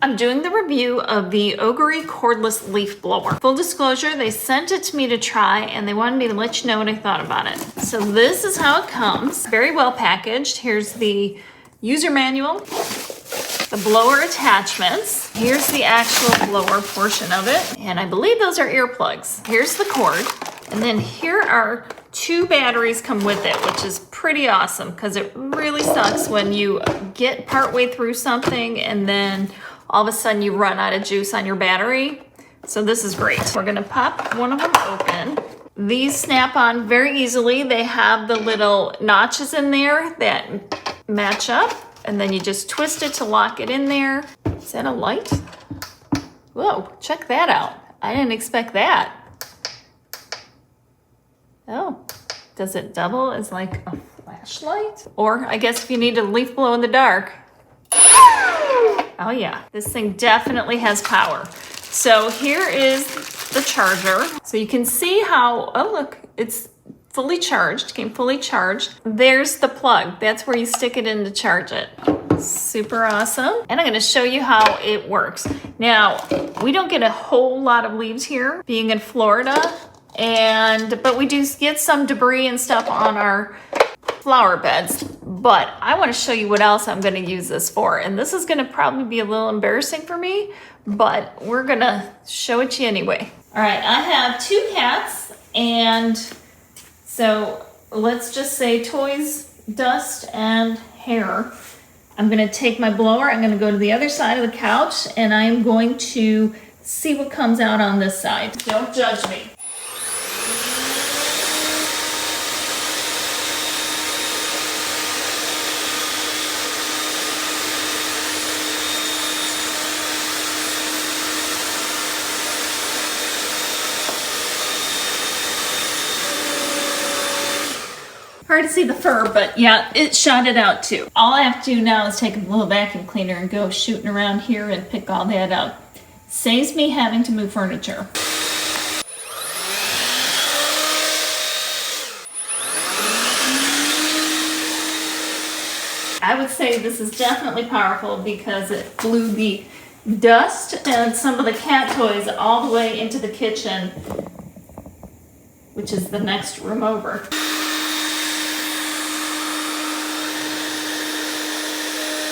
I'm doing the review of the Ogre cordless leaf blower. Full disclosure, they sent it to me to try and they wanted me to let you know what I thought about it. So this is how it comes. Very well packaged. Here's the user manual, the blower attachments. Here's the actual blower portion of it. And I believe those are earplugs. Here's the cord. And then here are 2 batteries come with it, which is pretty awesome because it really sucks when you get partway through something and then all of a sudden you run out of juice on your battery. So this is great. We're gonna pop one of them open. These snap on very easily. They have the little notches in there that match up, and then you just twist it to lock it in there. Is that a light? Whoa, check that out. I didn't expect that. Oh, does it double as like a flashlight? Or I guess if you need to leaf blow in the dark. Oh yeah, this thing definitely has power. So here is the charger. So you can see how, oh look, it's fully charged, came fully charged. There's the plug. That's where you stick it in to charge it. Super awesome. And I'm gonna show you how it works. Now, we don't get a whole lot of leaves here, being in Florida, but we do get some debris and stuff on our flower beds. But I want to show you what else I'm going to use this for. And this is going to probably be a little embarrassing for me, but we're going to show it to you anyway. All right, I have 2 cats, and so let's just say toys, dust, and hair. I'm going to take my blower, I'm going to go to the other side of the couch, and I'm going to see what comes out on this side. Don't judge me. Hard to see the fur, but yeah, it shot it out too. All I have to do now is take a little vacuum cleaner and go shooting around here and pick all that up. Saves me having to move furniture. I would say this is definitely powerful because it blew the dust and some of the cat toys all the way into the kitchen, which is the next room over.